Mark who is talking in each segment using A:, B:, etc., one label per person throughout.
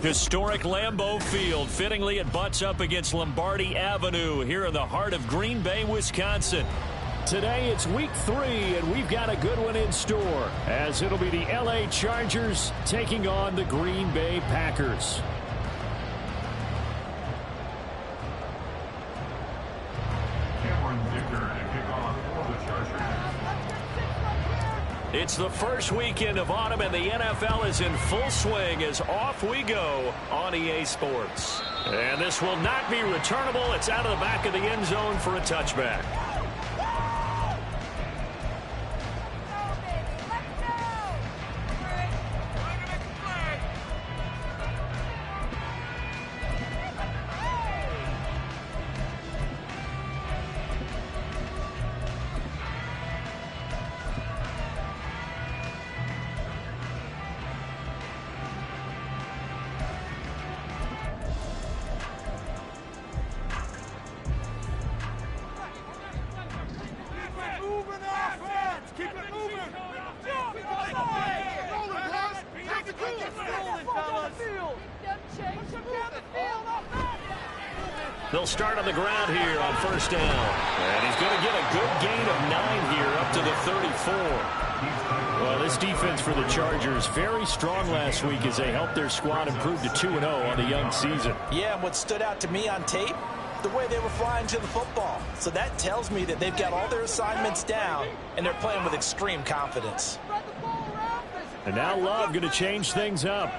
A: Historic Lambeau Field. Fittingly, it butts up against Lombardi Avenue here in the heart of Green Bay, Wisconsin. Today, it's week 3, and we've got a good one in store, as it'll be the L.A. Chargers taking on the Green Bay Packers. It's the first weekend of autumn, and the NFL is in full swing as off we go on EA Sports. And this will not be returnable. It's out of the back of the end zone for a touchback. They'll start on the ground here on first down. And he's going to get a good gain of 9 here up to the 34. Well, this defense for the Chargers, very strong last week as they helped their squad improve to 2-0 on the young season.
B: Yeah, and what stood out to me on tape, the way they were flying to the football. So that tells me that they've got all their assignments down, and they're playing with extreme confidence.
A: And now Love going to change things up.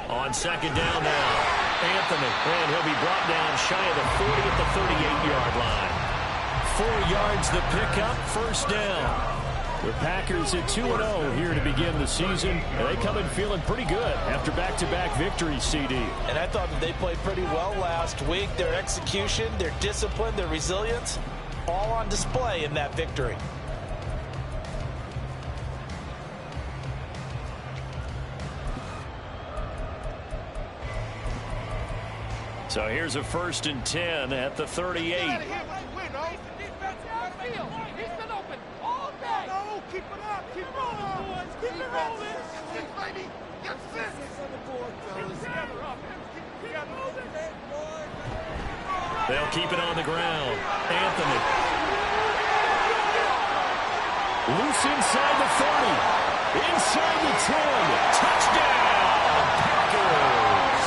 A: On second down now, Anthony, and he'll be brought down shy of the 40 at the 38-yard line. 4 yards the pickup, first down. The Packers at 2-0 here to begin the season. And they come in feeling pretty good after back-to-back victories, CD.
B: And I thought that they played pretty well last week. Their execution, their discipline, their resilience, all on display in that victory.
A: So here's a 1st and 10 at the 38.
C: He's been open all day. No, keep it up. Keep rolling, boys. Keep it rolling. Six, baby. Get 6 on the board, fellas.
A: They'll keep it on the ground. Anthony. Loose inside the 30. Inside the 10. Touchdown, Packers.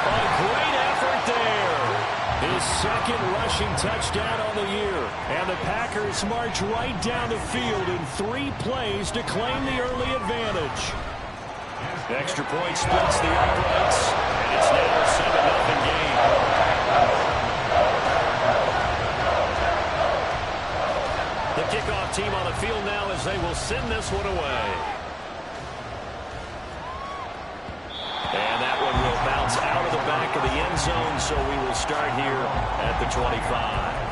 A: A great effort there. His second rushing touchdown on the year. And the Packers march right down the field in 3 plays to claim the early advantage. The extra point splits the uprights, and it's now a 7-0 game. The kickoff team on the field now as they will send this one away. And that one will bounce out of the back of the end zone, so we will start here at the 25.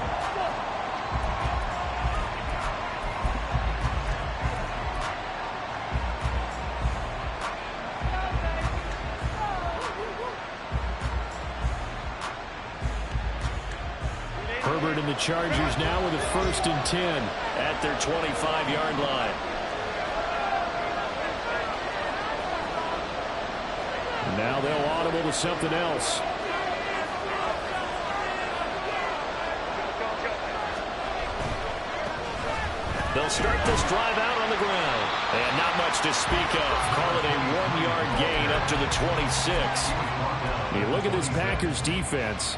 A: Herbert and the Chargers now with a 1st and 10 at their 25-yard line. Now they'll audible to something else. They'll start this drive out on the ground. And not much to speak of. Call it a 1-yard gain up to the 26. You look at this Packers defense.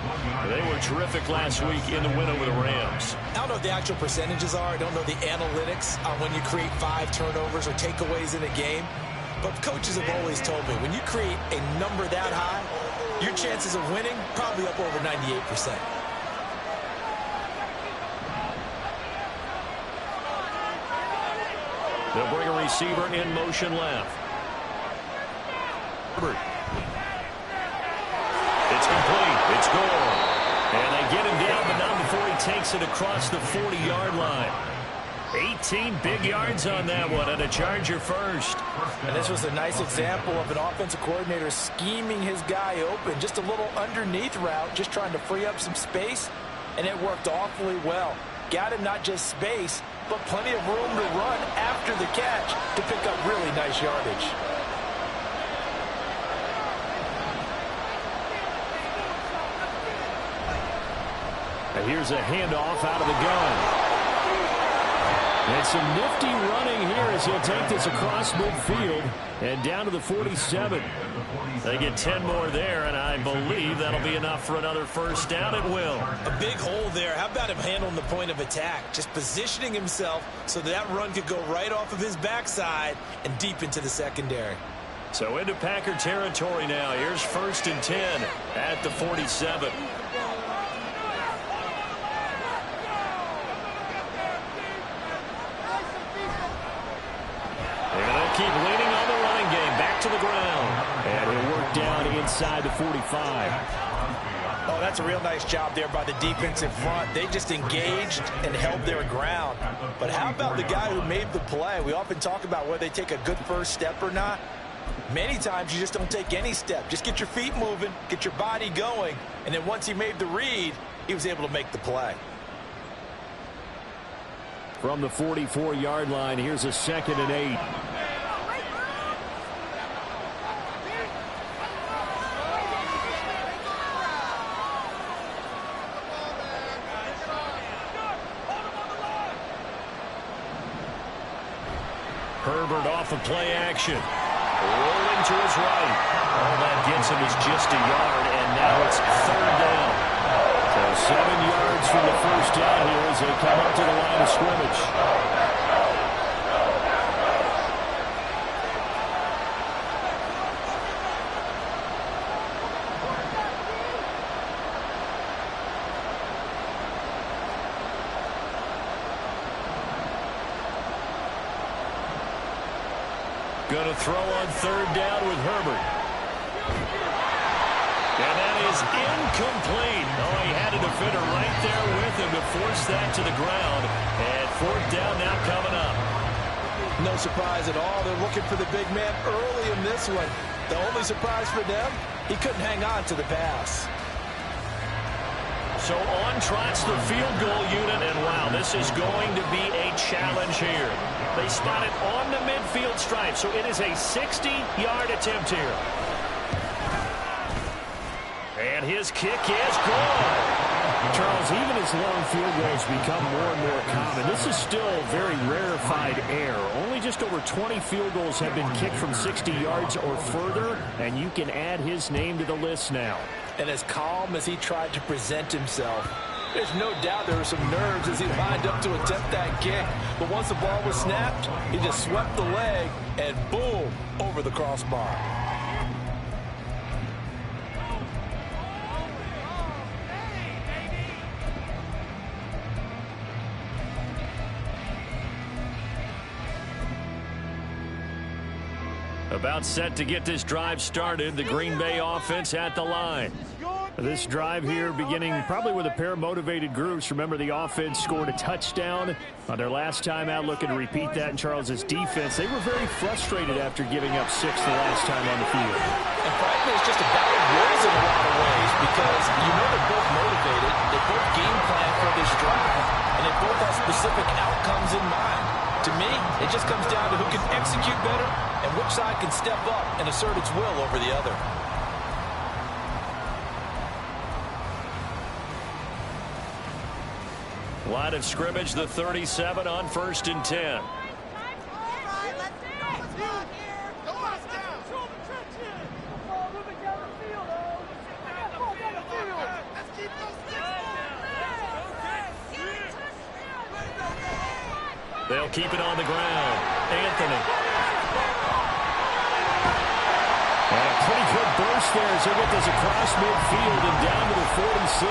A: They were terrific last week in the win over the Rams.
B: I don't know what the actual percentages are. I don't know the analytics on when you create 5 turnovers or takeaways in a game. But coaches have always told me, when you create a number that high, your chances of winning probably up over 98%.
A: They'll bring a receiver in motion left. Herbert. It's complete. It's gone. And they get him down, but not before he takes it across the 40-yard line. 18 big yards on that one, and a Charger first.
B: And this was a nice example of an offensive coordinator scheming his guy open. Just a little underneath route, just trying to free up some space, and it worked awfully well. Got him not just space, but plenty of room to run after the catch to pick up really nice yardage.
A: And here's a handoff out of the gun. And some nifty running here as he'll take this across midfield and down to the 47. They get 10 more there, and I believe that'll be enough for another first down at will.
B: A big hole there. How about him handling the point of attack? Just positioning himself so that run could go right off of his backside and deep into the secondary.
A: So into Packer territory now. Here's 1st and 10 at the 47. Keep leaning on the running game. Back to the ground. And he'll work down inside the 45.
B: Oh, that's a real nice job there by the defensive front. They just engaged and held their ground. But how about the guy who made the play? We often talk about whether they take a good first step or not. Many times you just don't take any step. Just get your feet moving, get your body going, and then once he made the read, he was able to make the play.
A: From the 44-yard line, here's a 2nd and 8. Herbert off of play action. Rolling to his right. All that gets him is just a yard, and now it's 3rd down. So 7 yards from the first down here as they come up to the line of scrimmage. Going to throw on 3rd down with Herbert. And that is incomplete. Oh, he had a defender right there with him to force that to the ground. And 4th down now coming up.
B: No surprise at all. They're looking for the big man early in this one. The only surprise for them, he couldn't hang on to the pass.
A: So on trots the field goal unit, and wow, this is going to be a challenge here. They spot it on the midfield stripe, so it is a 60-yard attempt here. And his kick is good. Charles, even as long field goals become more and more common, this is still very rarefied air. Only just over 20 field goals have been kicked from 60 yards or further, and you can add his name to the list now.
B: And as calm as he tried to present himself, there's no doubt there were some nerves as he lined up to attempt that kick. But once the ball was snapped, he just swept the leg and boom, over the crossbar.
A: About set to get this drive started, the Green Bay offense at the line. This drive here beginning probably with a pair of motivated groups. Remember, the offense scored a touchdown on their last time out, looking to repeat that in Charles's defense. They were very frustrated after giving up 6 the last time on the field.
B: And frankly, it's just a battle of wills in a lot of ways because you know they're both motivated. They both game plan for this drive, and they both have specific outcomes in mind. To me, it just comes down to who can execute better and which side can step up and assert its will over the other.
A: Line of scrimmage, the 37 on 1st and 10. They'll keep it on the ground. Anthony. And a pretty good burst there as they get this across midfield and down to the 46.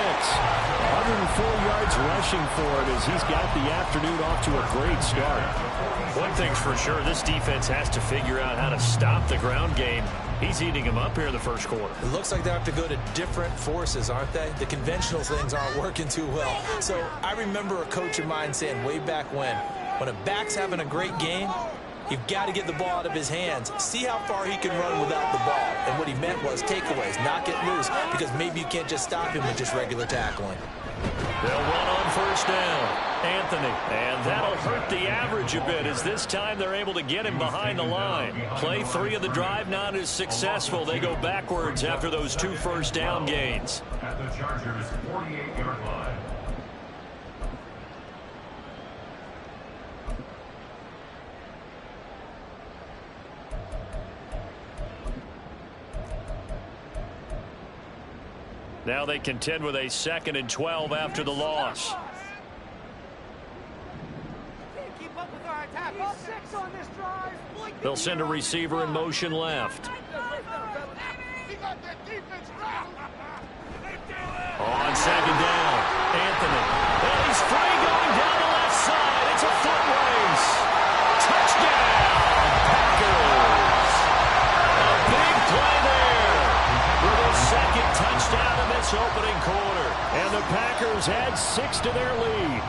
A: 104 yards rushing for him as he's got the afternoon off to a great start. One thing's for sure, this defense has to figure out how to stop the ground game. He's eating him up here in the first quarter.
B: It looks like they have to go to different forces, aren't they? The conventional things aren't working too well. So I remember a coach of mine saying way back when a back's having a great game, you've got to get the ball out of his hands. See how far he can run without the ball. And what he meant was takeaways, knock it loose, because maybe you can't just stop him with just regular tackling.
A: They'll run on first down. Anthony. And that'll hurt the average a bit, as this time they're able to get him behind the line. Play 3 of the drive not as successful. They go backwards after those 2 first down gains.
D: At the Chargers' 48-yard line.
A: Now they contend with a 2nd and 12 after the loss. They'll send a receiver in motion left. On 2nd down, Anthony. And he's free going down the left side. It's a foot race. Touchdown, Packers. A big play there with a 2nd touchdown in this opening quarter. And the Packers add 6 to their lead.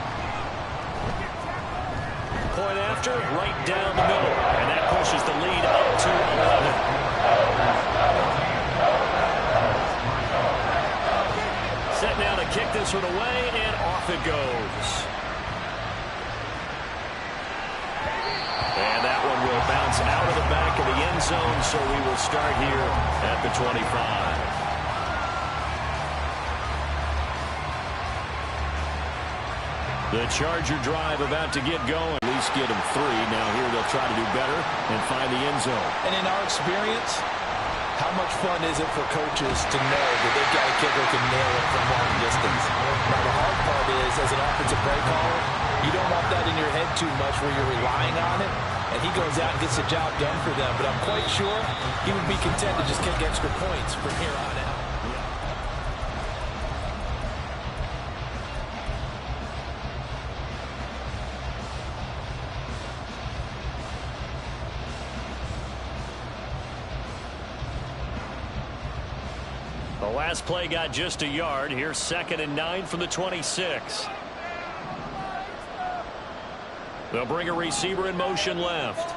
A: Point after, right down the middle. And that pushes the lead up to 11. Set now to kick this one away, and off it goes. And that one will bounce out of the back of the end zone, so we will start here at the 25. The Charger drive about to get going. At least get them 3. Now here they'll try to do better and find the end zone.
B: And in our experience, how much fun is it for coaches to know that they've got a kicker who can nail it from long distance? Now the hard part is, as an offensive play caller, you don't want that in your head too much where you're relying on it. And he goes out and gets the job done for them. But I'm quite sure he would be content to just kick extra points from here on out.
A: The last play got just a yard. Here's 2nd and 9 from the 26. They'll bring a receiver in motion left.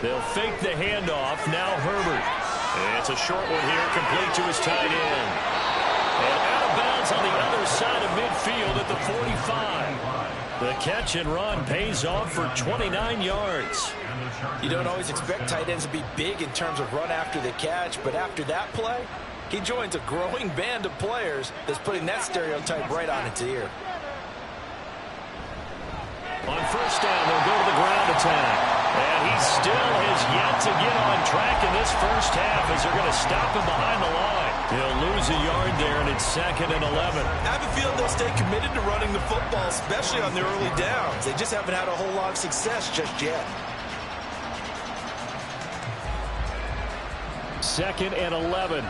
A: They'll fake the handoff. Now Herbert. It's a short one here, complete to his tight end. And out of bounds on the other side of midfield at the 45. The catch and run pays off for 29 yards.
B: You don't always expect tight ends to be big in terms of run after the catch, but after that play, he joins a growing band of players that's putting that stereotype right on its ear.
A: On first down, they'll go to the ground attack. And he still has yet to get on track in this first half as they're going to stop him behind the line. He'll lose a yard there, and it's 2nd and 11.
B: I have a feeling they'll stay committed to running the football, especially on the early downs. They just haven't had a whole lot of success just yet.
A: 2nd and 11.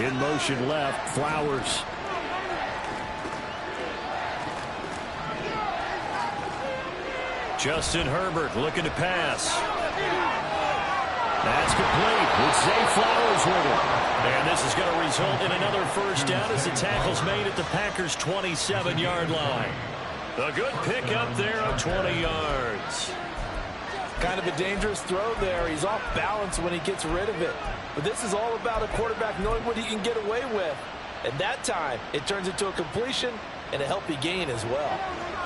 A: In motion left, Flowers. Justin Herbert looking to pass. That's complete. It's Zay Flowers with it. And this is going to result in another first down as the tackle's made at the Packers' 27-yard line. A good pickup there of 20 yards.
B: Kind of a dangerous throw there. He's off balance when he gets rid of it. But this is all about a quarterback knowing what he can get away with. And that time, it turns into a completion and a healthy gain as well.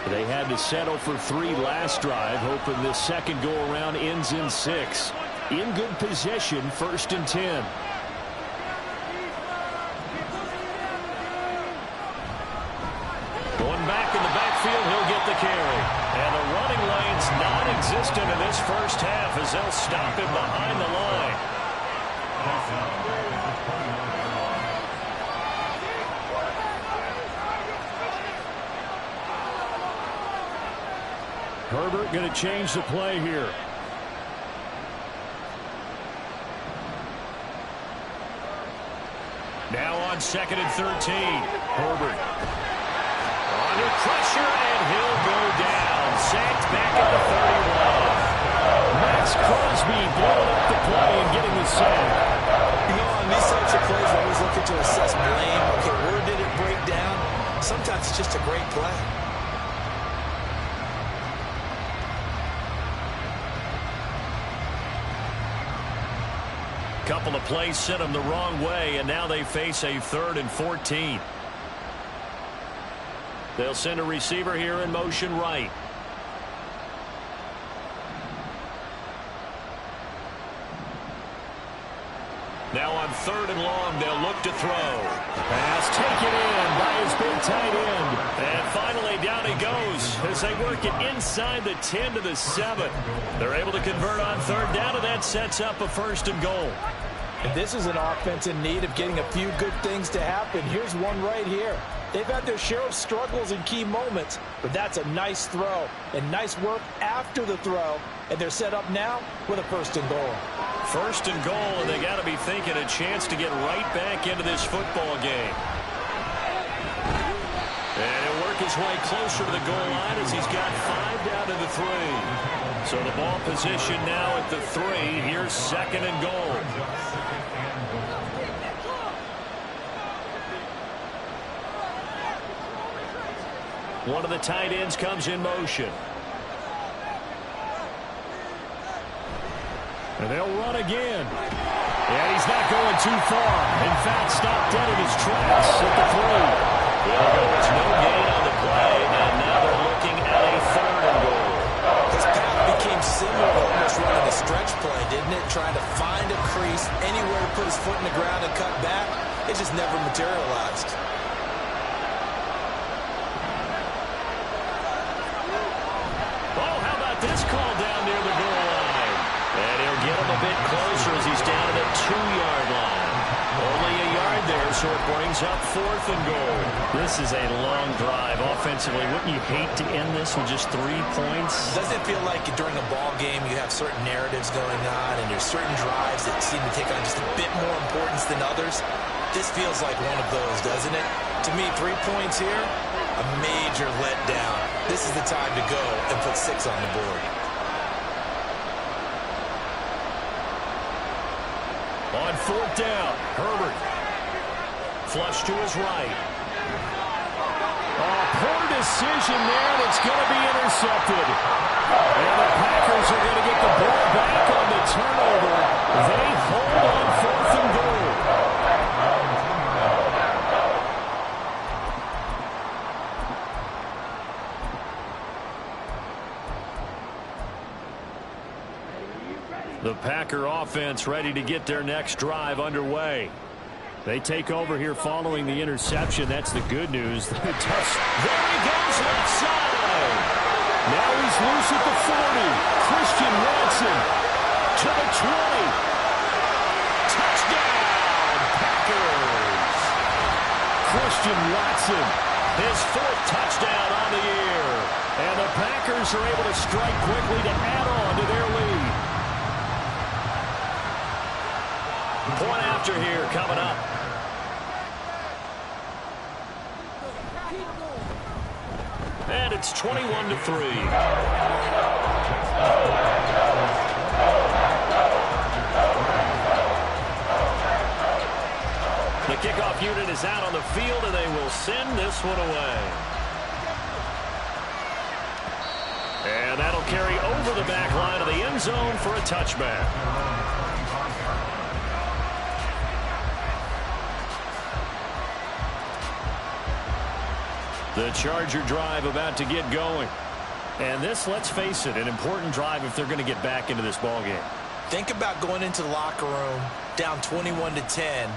A: They had to settle for 3 last drive, hoping this second go-around ends in 6. In good position, 1st and 10. Going back in the backfield, he'll get the carry. And the running lane's non-existent in this first half as they'll stop him behind the line. Herbert going to change the play here. Now on 2nd and 13. Herbert. Under pressure, and he'll go down. Sacked back at the 31. Max Crosby blowing up the play and getting the sack.
B: You know, on these types of plays, we're always looking to assess blame. Okay, where did it break down? Sometimes it's just a great play.
A: Couple of plays sent them the wrong way, and now they face a 3rd and 14. They'll send a receiver here in motion right. Now on 3rd and long, they'll look to throw. Pass taken in by his big tight end. And finally, down he goes as they work it inside the 10 to the 7. They're able to convert on 3rd down, and that sets up a 1st and goal.
B: And this is an offense in need of getting a few good things to happen. Here's one right here. They've had their share of struggles in key moments, but that's a nice throw and nice work after the throw. And they're set up now with a 1st and goal.
A: 1st and goal, and they got to be thinking a chance to get right back into this football game. And he'll work his way closer to the goal line as he's got 5 down to the 3. So the ball position now at the 3. Here's 2nd and goal. One of the tight ends comes in motion. And they'll run again. And he's not going too far. In fact, stopped dead in his tracks at the 3. It's no gain on the play, and now they're looking at a 3rd and goal.
B: His path became similar to almost running a stretch play, didn't it? Trying to find a crease, anywhere to put his foot in the ground and cut back. It just never materialized.
A: Oh, how about this call down near the goal line? And he'll get him a bit closer as he's down at the 2-yard line. Only a yard there, so it brings up 4th and goal. This is a long drive offensively. Wouldn't you hate to end this with just 3 points?
B: Doesn't it feel like during a ball game you have certain narratives going on and there's certain drives that seem to take on just a bit more importance than others? This feels like one of those, doesn't it? To me, 3 points here, a major letdown. This is the time to go and put 6 on the board.
A: On 4th down, Herbert. Flush to his right. Oh, poor decision there, and it's going to be intercepted. And the Packers are going to get the ball back on the turnover. They hold on 4th and goal. The Packer offense ready to get their next drive underway. They take over here following the interception. That's the good news. There he goes left side. Now he's loose at the 40. Christian Watson to the 20. Touchdown, Packers. Christian Watson, his 4th touchdown on the year. And the Packers are able to strike quickly to add on to their lead. Point after here coming up. And it's 21-3. The kickoff unit is out on the field, and they will send this one away. And that'll carry over the back line of the end zone for a touchback. The Charger drive about to get going. And this, let's face it, an important drive if they're going to get back into this ballgame.
B: Think about going into the locker room down 21-10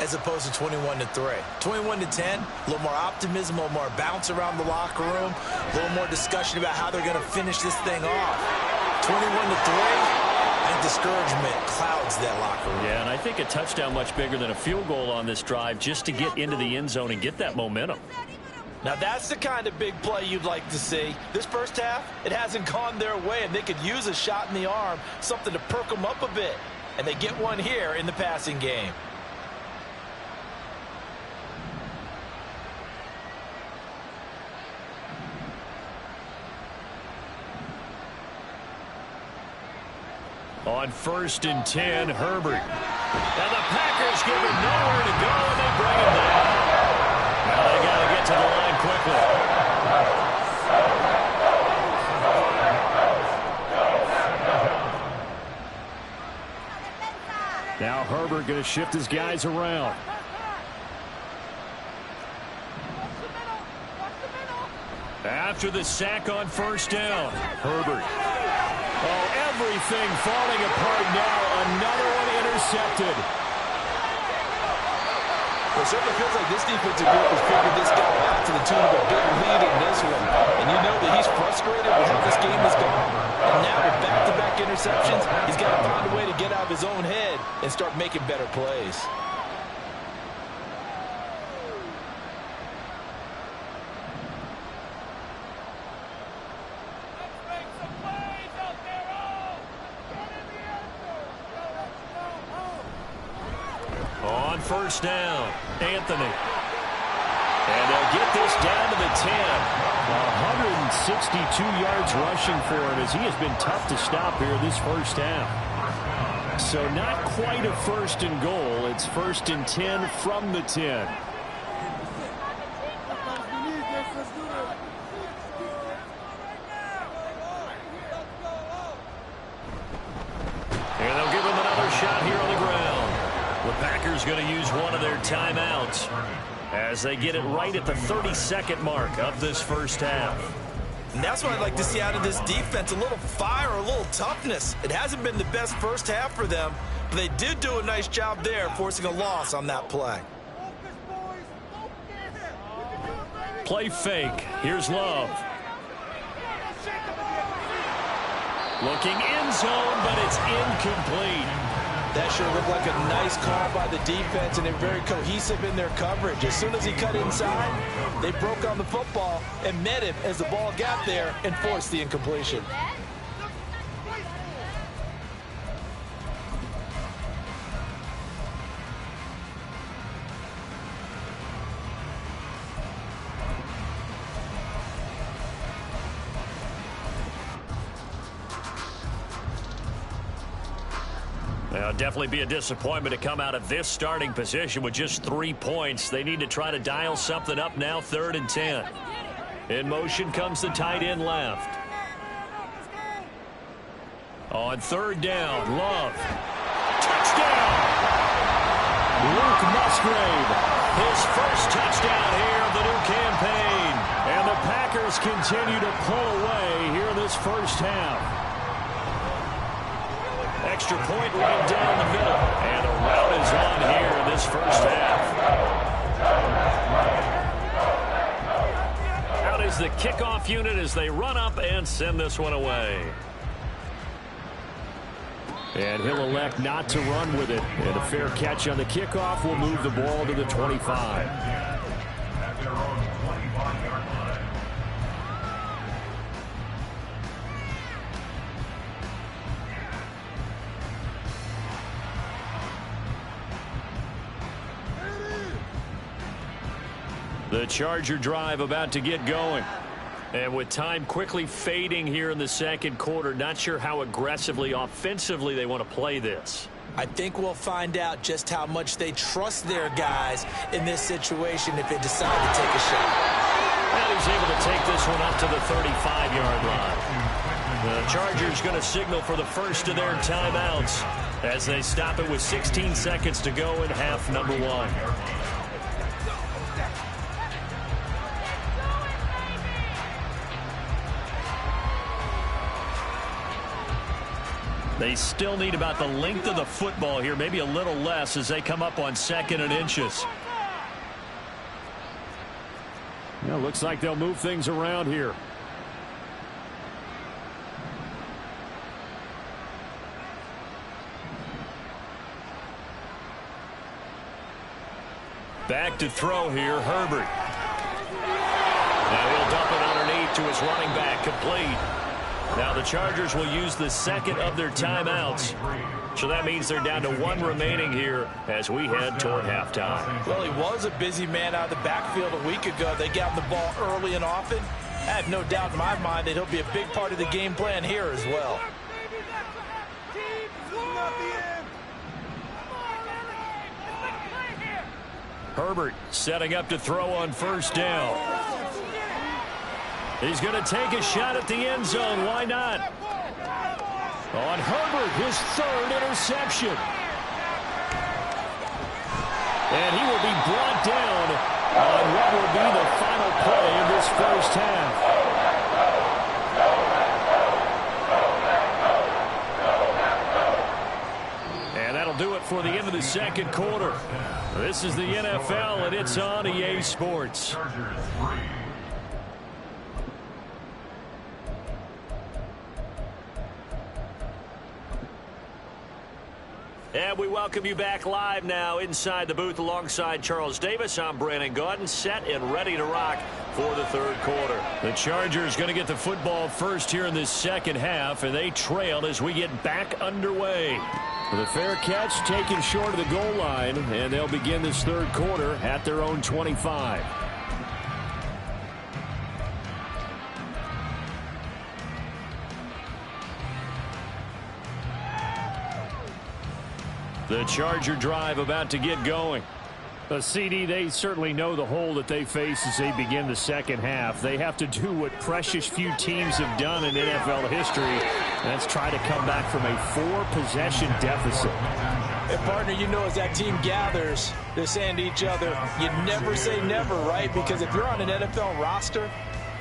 B: as opposed to 21-3. 21-10, a little more optimism, a little more bounce around the locker room, a little more discussion about how they're going to finish this thing off. 21-3, and discouragement clouds that locker room.
A: Yeah, and I think a touchdown much bigger than a field goal on this drive just to get into the end zone and get that momentum.
B: Now that's the kind of big play you'd like to see. This first half, it hasn't gone their way, and they could use a shot in the arm, something to perk them up a bit. And they get one here in the passing game.
A: On 1st and 10, Herbert. And the Packers give him nowhere to go, and they bring him down. Now they got to get to the line quickly. Now going to shift his guys around. After the sack on first down, Herbert. Oh, everything falling apart now. Another one intercepted.
B: Well, it certainly feels like this defensive group has figured this guy out to the tune of a big lead in this one. And you know that he's frustrated with how this game has gone. And now with back-to-back interceptions, he's got to find a way to get out of his own head and start making better plays.
A: On first down, Anthony. And they'll get this down to the 10. 162 yards rushing for him as he has been tough to stop here this first half. So not quite a first and goal. It's first and 10 from the 10. And they'll give him another shot here on the ground. The Packers going to use one of their timeouts as they get it right at the 32nd mark of this first half.
B: And that's what I'd like to see out of this defense, a little fire, a little toughness. It hasn't been the best first half for them, but they did do a nice job there, forcing a loss on that play.
A: Play fake. Here's Love. Looking end zone, but it's incomplete.
B: That sure looked like a nice call by the defense, and they're very cohesive in their coverage. As soon as he cut inside, they broke on the football and met him as the ball got there and forced the incompletion.
A: Well, definitely be a disappointment to come out of this starting position with just 3 points. They need to try to dial something up now, 3rd and 10. In motion comes the tight end left. On 3rd down, Love. Touchdown! Luke Musgrave, his first touchdown here of the new campaign. And the Packers continue to pull away here in this first half. Extra point right down the middle. And the route is on here in this first half. Out is the kickoff unit as they run up and send this one away. And he'll elect not to run with it. And a fair catch on the kickoff will move the ball to the 25.
D: At their own 25-yard line.
A: The Charger drive about to get going. And with time quickly fading here in the second quarter, not sure how aggressively, offensively they want to play this.
B: I think we'll find out just how much they trust their guys in this situation if they decide to take a shot.
A: And he's able to take this one up to the 35-yard line. The Chargers going to signal for the first of their timeouts as they stop it with 16 seconds to go in half number 1. They still need about the length of the football here, maybe a little less as they come up on 2nd and inches. Well, looks like they'll move things around here. Back to throw here, Herbert. Now he'll dump it underneath to his running back, complete. Now the Chargers will use the second of their timeouts. So that means they're down to 1 remaining here as we head toward halftime.
B: Well, he was a busy man out of the backfield a week ago. They got him the ball early and often. I have no doubt in my mind that he'll be a big part of the game plan here as well.
A: Herbert setting up to throw on first down. He's going to take a shot at the end zone. Why not? On Herbert, his 3rd interception. And he will be brought down on what will be the final play of this first half. And that'll do it for the end of the second quarter. This is the NFL, and it's on EA Sports. And we welcome you back live now inside the booth alongside Charles Davis. I'm Brandon Gaudin, set and ready to rock for the third quarter. The Chargers going to get the football first here in this second half, and they trail as we get back underway. The fair catch taken short of the goal line, and they'll begin this third quarter at their own 25. The Charger drive about to get going. CD, they certainly know the hole that they face as they begin the second half. They have to do what precious few teams have done in NFL history. That's try to come back from a 4-possession deficit.
B: And partner, you know, as that team gathers, they're saying to each other, you never say never, right? Because if you're on an NFL roster,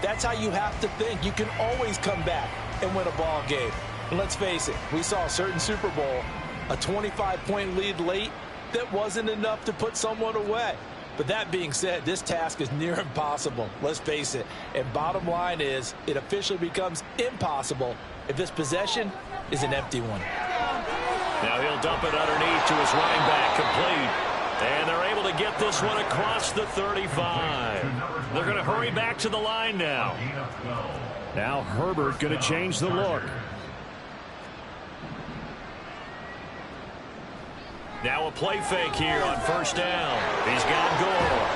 B: that's how you have to think. You can always come back and win a ball game. And let's face it, we saw a certain Super Bowl, a 25-point lead late, that wasn't enough to put someone away. But that being said, this task is near impossible. Let's face it. And bottom line is, it officially becomes impossible if this possession is an empty one.
A: Now he'll dump it underneath to his running back, complete. And they're able to get this one across the 35. They're going to hurry back to the line now. Now Herbert going to change the look. Now a play fake here on first down. He's got Gore.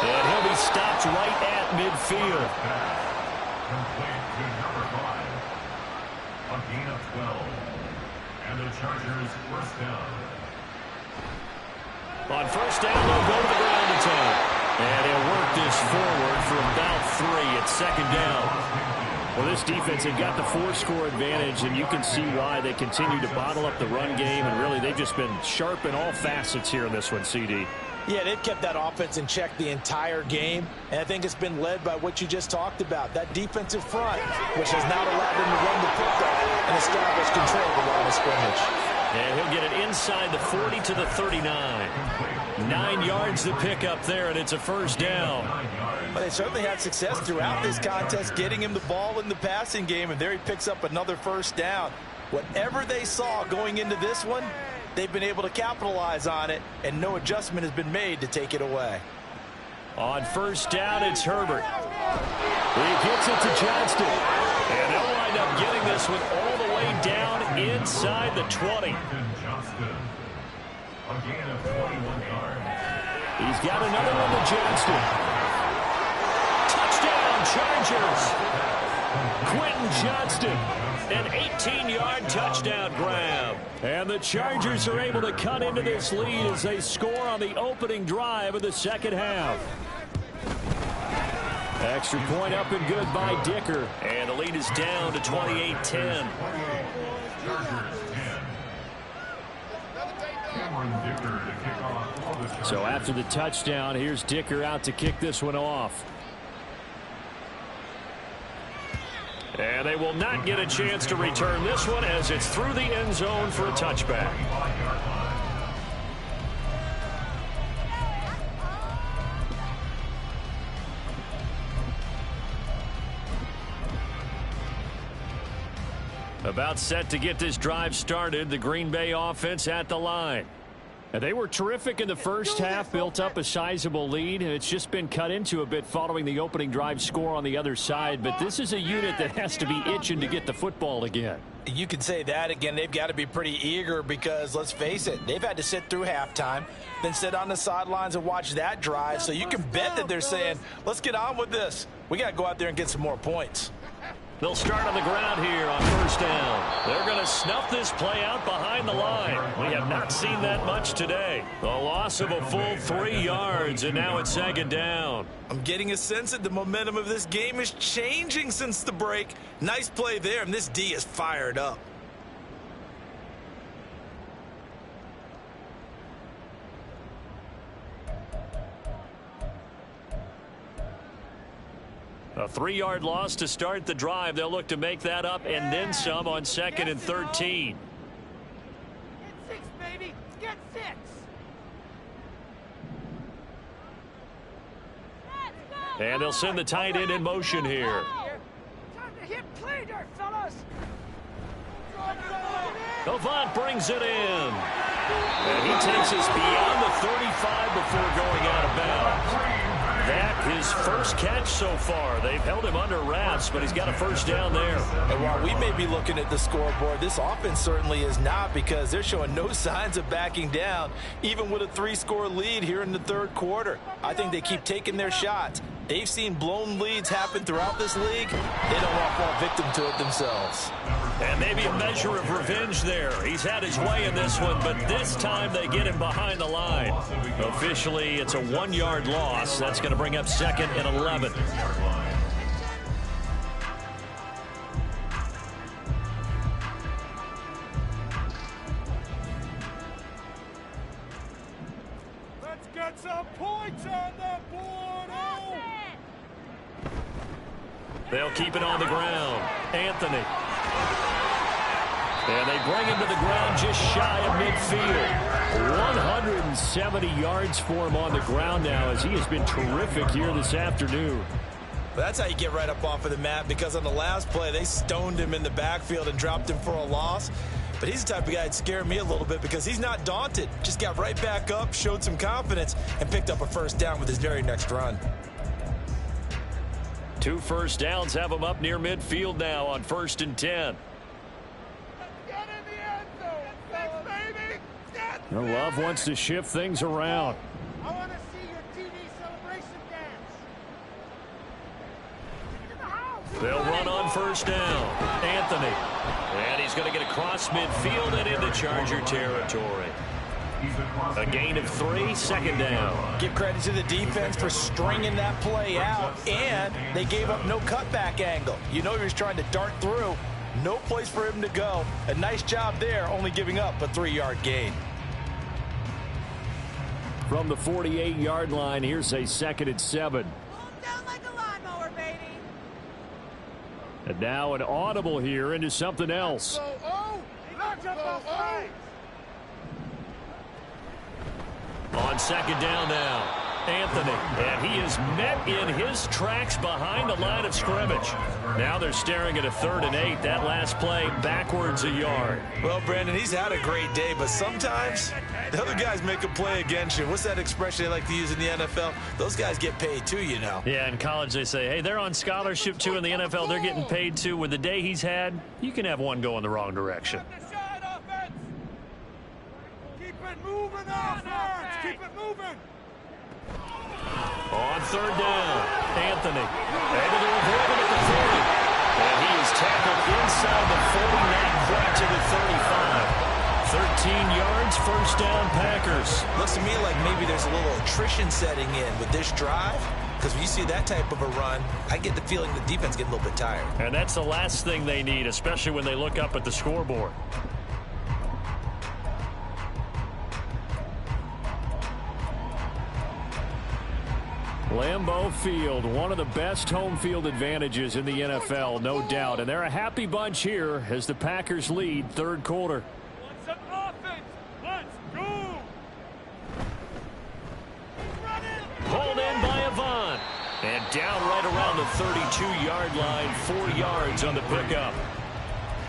A: And he'll be stopped right at midfield.
D: Complete to number 5. A gain of 12. And the Chargers first down.
A: On first down, they'll go to the ground attack. And he'll work this forward for about 3 at second down. Well, this defense, they've got the 4-score advantage, and you can see why they continue to bottle up the run game, and really they've just been sharp in all facets here in this one, CD.
B: Yeah, they've kept that offense in check the entire game, and I think it's been led by what you just talked about, that defensive front, which has not allowed them to run the football and establish control of the line of scrimmage.
A: And he'll get it inside the 40 to the 39. 9 yards to pick up there, and it's a first down.
B: But they certainly had success throughout this contest getting him the ball in the passing game, and there he picks up another first down. Whatever they saw going into this one, they've been able to capitalize on it, and no adjustment has been made to take it away.
A: On first down, it's Herbert. He gets it to Johnston. And they'll wind up getting this one all the way down inside the 20. He's got another one to Johnston. Touchdown, Chargers. Quentin Johnston, an 18-yard touchdown grab. And the Chargers are able to cut into this lead as they score on the opening drive of the second half. Extra point up and good by Dicker. And the lead is down to 28-10. So after the touchdown, here's Dicker out to kick this one off. And they will not get a chance to return this one as it's through the end zone for a touchback. About set to get this drive started, the Green Bay offense at the line. And they were terrific in the first half, built up a sizable lead, and it's just been cut into a bit following the opening drive score on the other side. But this is a unit that has to be itching to get the football again.
B: You can say that again. They've got to be pretty eager because, let's face it, they've had to sit through halftime, then sit on the sidelines and watch that drive. So you can bet that they're saying, let's get on with this. We got to go out there and get some more points.
A: They'll start on the ground here on first down. They're going to snuff this play out behind the line. We have not seen that much today. A loss of a full 3 yards, and now it's second down.
B: I'm getting a sense that the momentum of this game is changing since the break. Nice play there, and this D is fired up.
A: A 3-yard loss to start the drive. They'll look to make that up and then some on 2nd and 13.
C: Get 6, baby. Get 6.
A: And they'll send the tight end in motion here.
C: Time to hit play dirt, fellas.
A: Avant brings it in. And he takes us beyond the 35 before going out of bounds. That his first catch so far. They've held him under wraps, but he's got a first down there.
B: And while we may be looking at the scoreboard, this offense certainly is not, because they're showing no signs of backing down, even with a 3-score lead here in the third quarter. I think they keep taking their shots. They've seen blown leads happen throughout this league. They don't want to fall victim to it themselves.
A: And maybe a measure of revenge there. He's had his way in this one, but this time they get him behind the line. Officially, it's a 1-yard loss. That's going to bring up 2nd and 11.
C: Let's get some points on the board. Oh.
A: They'll keep it on the ground. Anthony. And they bring him to the ground just shy of midfield. 170 yards for him on the ground now, as he has been terrific here this afternoon.
B: That's how you get right up off of the mat, because on the last play, they stoned him in the backfield and dropped him for a loss. But he's the type of guy that scared me a little bit, because he's not daunted. Just got right back up, showed some confidence, and picked up a first down with his very next run.
A: 2 first downs have him up near midfield now on 1st and 10.
C: Get in the end zone, baby.
A: Love wants to shift things around.
C: I want to see your TV celebration dance. In the house.
A: They'll run on first down. Anthony. And he's going to get across midfield and into Charger territory. A gain of 3, 2nd down.
B: Give credit to the defense for stringing that play out, and they gave up no cutback angle. You know he was trying to dart through. No place for him to go. A nice job there, only giving up a 3-yard gain.
A: From the 48-yard line, here's a 2nd and 7.
C: Down like a lawnmower, baby.
A: And now an audible here into something else.
C: Let's go.
A: On 2nd down now, Anthony, and he is met in his tracks behind the line of scrimmage. Now they're staring at a 3rd and 8. That last play backwards a yard.
B: Well, Brandon, he's had a great day, but sometimes the other guys make a play against you. What's that expression they like to use in the NFL? Those guys get paid too, you know.
A: Yeah, in college they say, hey, they're on scholarship too. In the NFL, they're getting paid too. With the day he's had, you can have one go in the wrong direction.
C: Keep it moving, offense. Keep it moving.
A: On 3rd down, Anthony able to avoid it at the 40. And he is tackled inside the 40, not quite to the 35. 13 yards, first down, Packers.
B: Looks to me like maybe there's a little attrition setting in with this drive, because when you see that type of a run, I get the feeling the defense getting a little bit tired.
A: And that's the last thing they need, especially when they look up at the scoreboard. Lambeau Field, one of the best home field advantages in the NFL, no doubt. And they're a happy bunch here as the Packers lead 3rd quarter.
C: Want some offense? Let's go!
A: Pulled in by Avant. And down right around the 32-yard line, 4 yards on the pickup.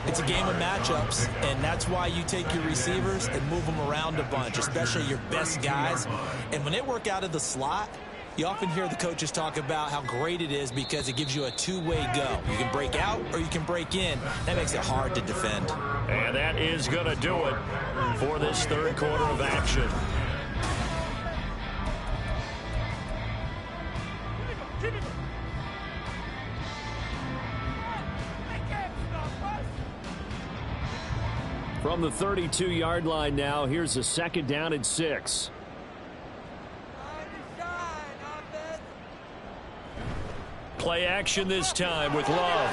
B: It's a game of matchups, and that's why you take your receivers and move them around a bunch, especially your best guys. And when they work out of the slot, you often hear the coaches talk about how great it is because it gives you a 2-way go. You can break out or you can break in. That makes it hard to defend.
A: And that is going to do it for this 3rd quarter of action. From the 32-yard line now, here's a 2nd down and 6. Play action this time with Love.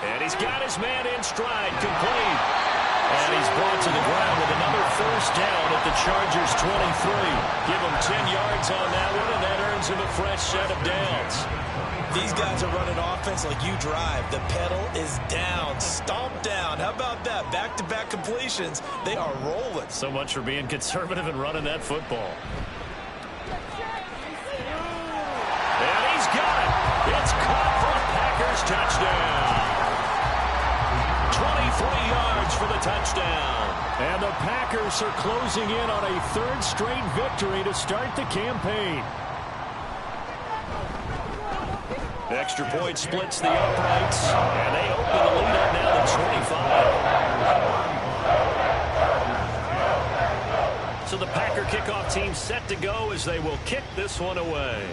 A: And he's got his man in stride, complete. And he's brought to the ground with another first down at the Chargers' 23. Give him 10 yards on that one, and that earns him a fresh set of downs.
B: These guys are running offense like you drive. The pedal is down, stomp down. How about that? Back-to-back completions. They are rolling.
A: So much for being conservative and running that football. And he's got it. It's caught for a Packers touchdown. 23 yards for the touchdown. And the Packers are closing in on a third straight victory to start the campaign. Extra point splits the uprights, and they open the lead up now to 25. So the Packer kickoff team set to go as they will kick this one away.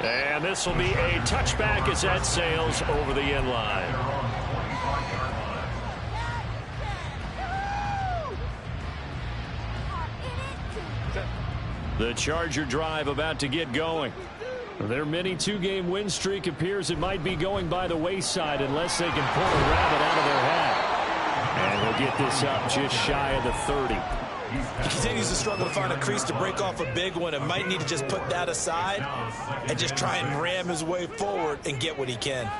A: And this will be a touchback as that sails over the end line. The Charger drive about to get going. Their mini two-game win streak appears it might be going by the wayside unless they can pull a rabbit out of their hat. And we'll get this up just shy of the 30.
B: He continues to struggle to find a crease to break off a big one and might need to just put that aside and just try and ram his way forward and get what he can.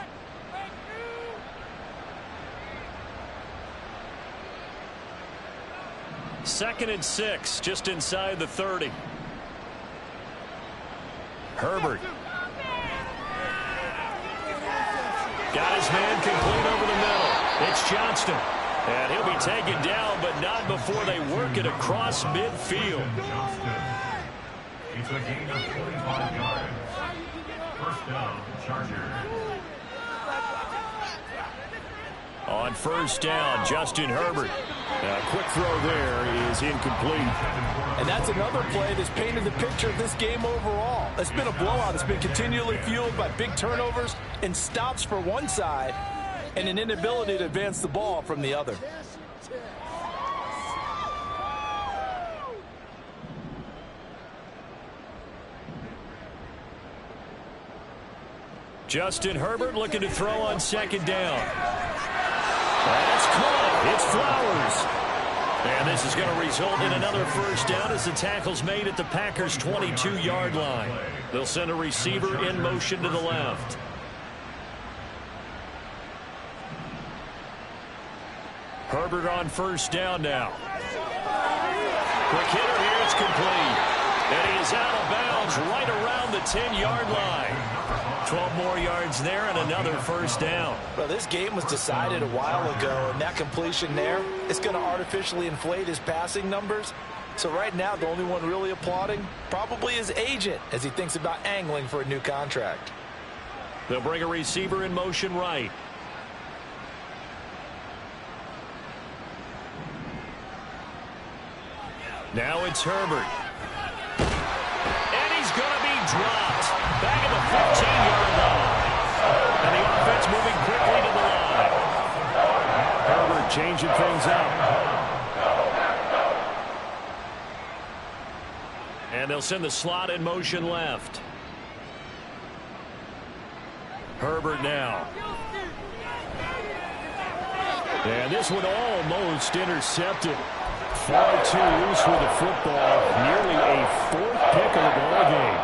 A: Second and 6, just inside the 30. Herbert. Got his man complete over the middle. It's Johnston. And he'll be taken down, but not before they work it across midfield.
D: It's a gain of 45 yards. First down, Chargers.
A: On first down, Justin Herbert. A quick throw there is incomplete.
E: And that's another play that's painted the picture of this game overall. It's been a blowout. It's been continually fueled by big turnovers and stops for one side and an inability to advance the ball from the other.
A: Justin Herbert looking to throw on second down. That's caught. It's Flowers. And this is going to result in another first down as the tackle's made at the Packers' 22-yard line. They'll send a receiver in motion to the left. Herbert on first down now. Quick hitter here. It's complete. And he is out of bounds right around the 10-yard line. 12 more yards there and another first down.
B: Well, this game was decided a while ago, and that completion there is going to artificially inflate his passing numbers. So right now, the only one really applauding probably his agent as he thinks about angling for a new contract.
A: They'll bring a receiver in motion right. Now it's Herbert. And he's going to be dropped. Back at the 15-yard line. And the offense moving quickly to the line. Herbert changing things up. And they'll send the slot in motion left. Herbert now. And this one almost intercepted. Far too loose with the football. Nearly a fourth pick of the ball game.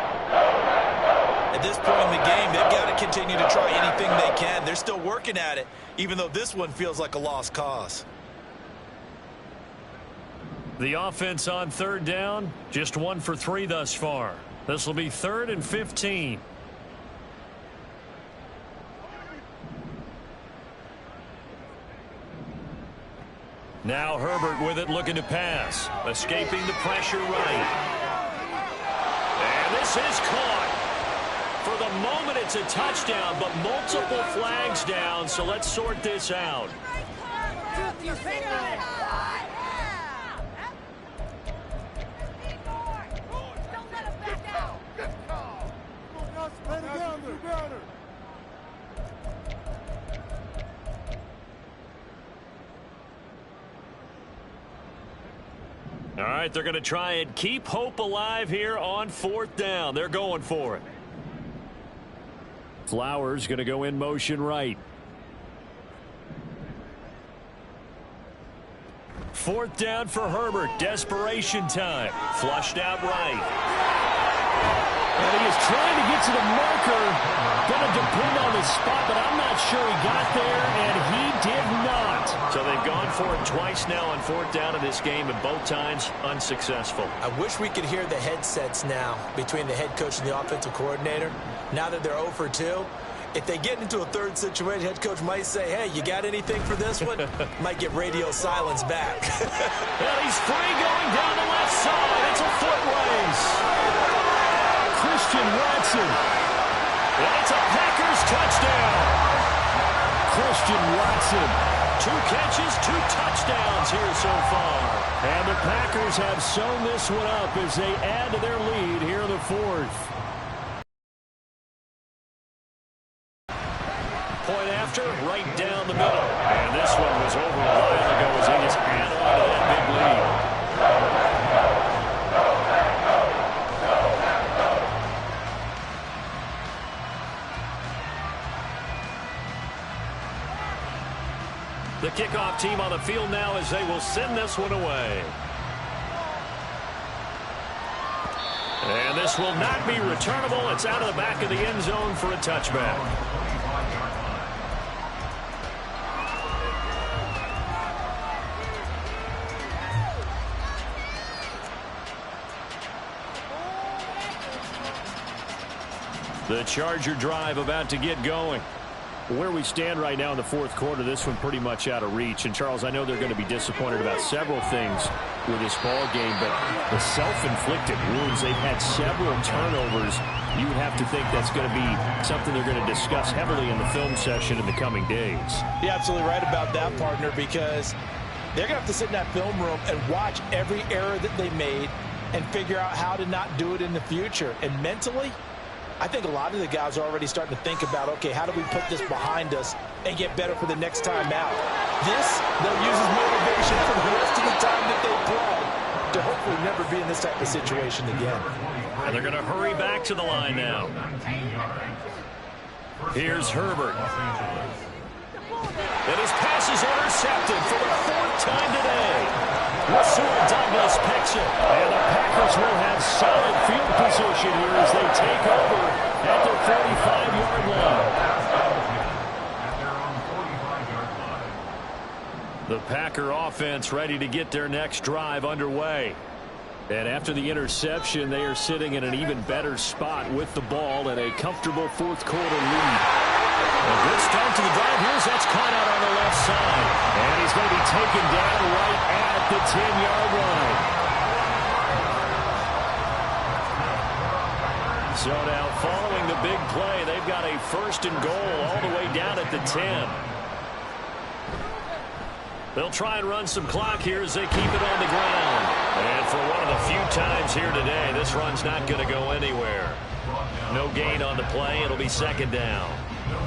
B: At this point in the game, they've got to continue to try anything they can. They're still working at it, even though this one feels like a lost cause.
A: The offense on third down, just 1 for 3 thus far. This will be 3rd and 15. Now Herbert with it, looking to pass. Escaping the pressure right. And this is caught. For the moment, it's a touchdown, but multiple flags down, so let's sort this out. All right, they're going to try and keep hope alive here on 4th down. They're going for it. Flowers going to go in motion right. 4th down for Herbert. Desperation time. Flushed out right. And he is trying to get to the marker. Going to depend on the spot, but I'm not sure he got there, and he did not. So they've gone for it twice now on fourth down in this game, and both times unsuccessful.
B: I wish we could hear the headsets now between the head coach and the offensive coordinator. Now that they're 0 for 2, if they get into a third situation, head coach might say, hey, you got anything for this one? Might get radio silence back.
A: Well, he's free going down the left side. It's a foot race. Christian Watson. And it's a Packers touchdown. Christian Watson. 2 catches, 2 touchdowns here so far. And the Packers have sewn this one up as they add to their lead here in the fourth. Point after, right down the middle. And this one was over a while ago as they just add on to that big lead. The kickoff team on the field now as they will send this one away. And this will not be returnable. It's out of the back of the end zone for a touchback. The Charger drive about to get going. Where we stand right now in the fourth quarter, this one pretty much out of reach. And, Charles, I know they're going to be disappointed about several things with this ball game, but the self-inflicted wounds, they've had several turnovers. You would have to think that's going to be something they're going to discuss heavily in the film session in the coming days.
B: You're absolutely right about that, partner, because they're going to have to sit in that film room and watch every error that they made and figure out how to not do it in the future. And mentally, I think a lot of the guys are already starting to think about, okay, how do we put this behind us and get better for the next time out? This, they'll use as motivation for the rest of the time that they play to hopefully never be in this type of situation again.
A: And they're going to hurry back to the line now. Here's Herbert. And his pass is intercepted for the 4th time today. Rasul Douglas picks it. And the Packers will have solid field position here as they take over at the 45-yard line. The Packer offense ready to get their next drive underway. And after the interception, they are sitting in an even better spot with the ball and a comfortable fourth quarter lead. A good start to the drive. Here's that's caught out on the left side. And he's going to be taken down right at the 10-yard line. So now following the big play, they've got a 1st and goal all the way down at the 10. They'll try and run some clock here as they keep it on the ground. And for one of the few times here today, this run's not going to go anywhere. No gain on the play. It'll be 2nd down.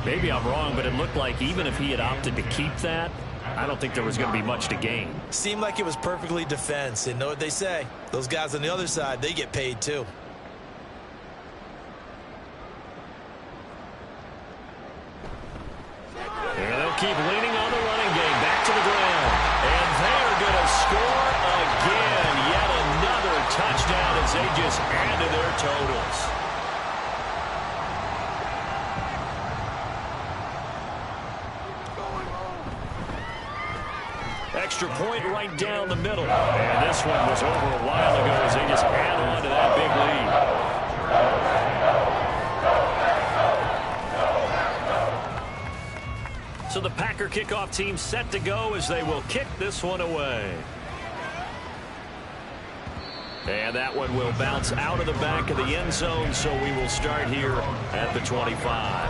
A: Maybe I'm wrong, but it looked like even if he had opted to keep that, I don't think there was going to be much to gain.
B: Seemed like it was perfectly defense. And know what they say? Those guys on the other side, they get paid too.
A: And they'll keep leaning on the running game. Back to the ground. And they are going to score again. Yet another touchdown as they just add to their totals. Extra point right down the middle. And this one was over a while ago as they just add on to that big lead. So the Packer kickoff team set to go as they will kick this one away. And that one will bounce out of the back of the end zone, so we will start here at the 25.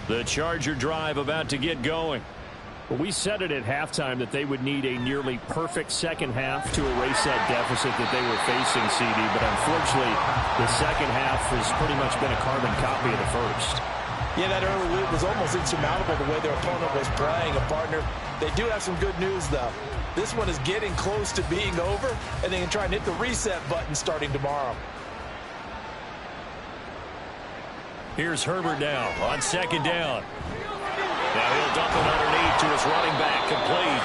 A: The Charger drive about to get going. Well, we said it at halftime that they would need a nearly perfect second half to erase that deficit that they were facing, CD. But unfortunately, the second half has pretty much been a carbon copy of the first.
B: Yeah, that early lead was almost insurmountable the way their opponent was playing. A partner, they do have some good news, though. This one is getting close to being over, and they can try and hit the reset button starting tomorrow.
A: Here's Herbert now on 2nd down. Now he'll dump it underneath to his This running back complete.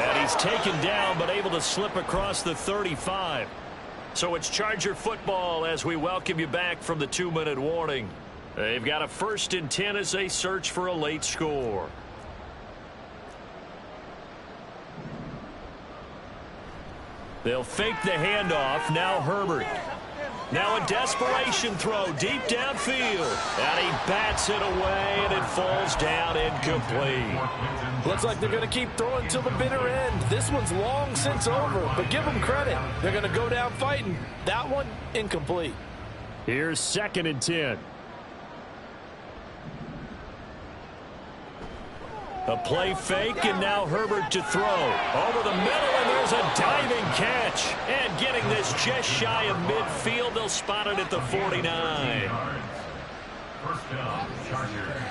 A: And he's taken down but able to slip across the 35. So it's Charger football as we welcome you back from the 2-minute warning. They've got a 1st and 10 as they search for a late score. They'll fake the handoff. Now Herbert. Now a desperation throw deep downfield. And he bats it away, and it falls down incomplete.
E: Looks like they're going to keep throwing till the bitter end. This one's long since over, but give them credit. They're going to go down fighting. That one, incomplete.
A: Here's 2nd and 10. A play fake, and now Herbert to throw. Over the middle, and there's a diving catch. And getting this just shy of midfield, they'll spot it at the 49.
D: First down, Chargers.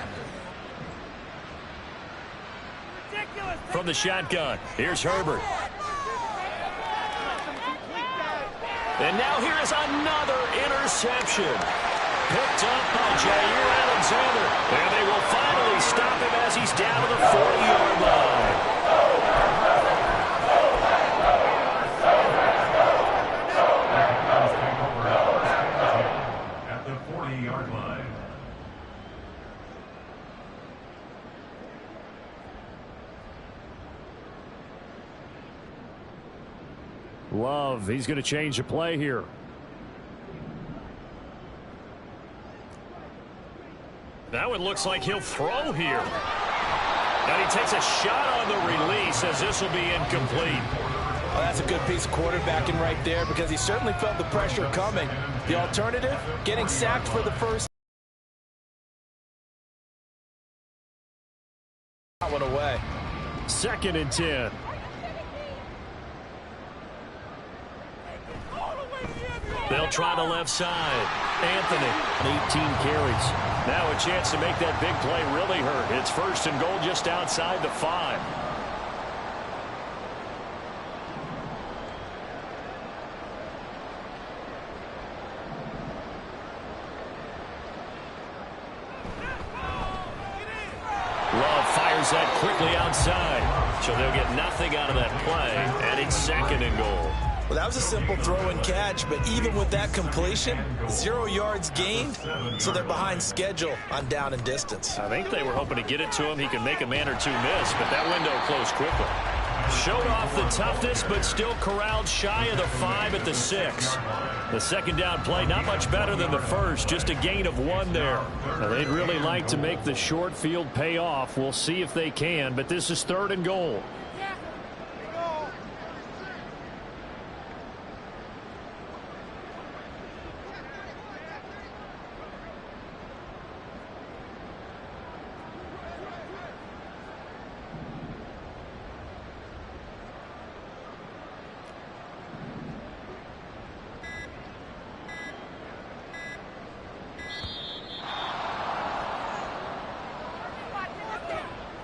A: From the shotgun, here's Herbert. And now here is another interception. Picked up by Jair Alexander. And they will finally stop him as he's down to the 40-yard line.
D: At the 40-yard line.
A: Love, he's going to change the play here. That one looks like he'll throw here. And he takes a shot on the release as this will be incomplete.
E: Well, that's a good piece of quarterbacking right there because he certainly felt the pressure coming. The alternative, getting sacked for the first. That one away.
A: 2nd and 10. They'll try the left side. Anthony, 18 carries. Now a chance to make that big play really hurt. It's 1st and goal just outside the 5. Love fires that quickly outside. So they'll get nothing out of that play. And it's 2nd and goal.
B: Well, that was a simple throw and catch, but even with that completion, 0 yards gained, so they're behind schedule on down and distance.
A: I think they were hoping to get it to him. He could make a man or two miss, but that window closed quickly. Showed off the toughness, but still corralled shy of the 5 at the 6. The 2nd down play, not much better than the first, just a gain of 1 there. Now, they'd really like to make the short field pay off. We'll see if they can, but this is 3rd and goal.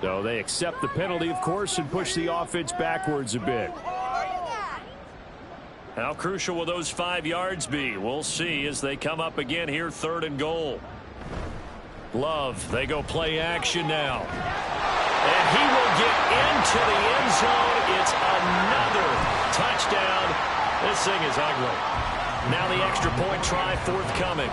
A: So they accept the penalty, of course, and push the offense backwards a bit. How crucial will those 5 yards be? We'll see as they come up again here, 3rd and goal. Love, they go play action now. And he will get into the end zone. It's another touchdown. This thing is ugly. Now the extra point try forthcoming.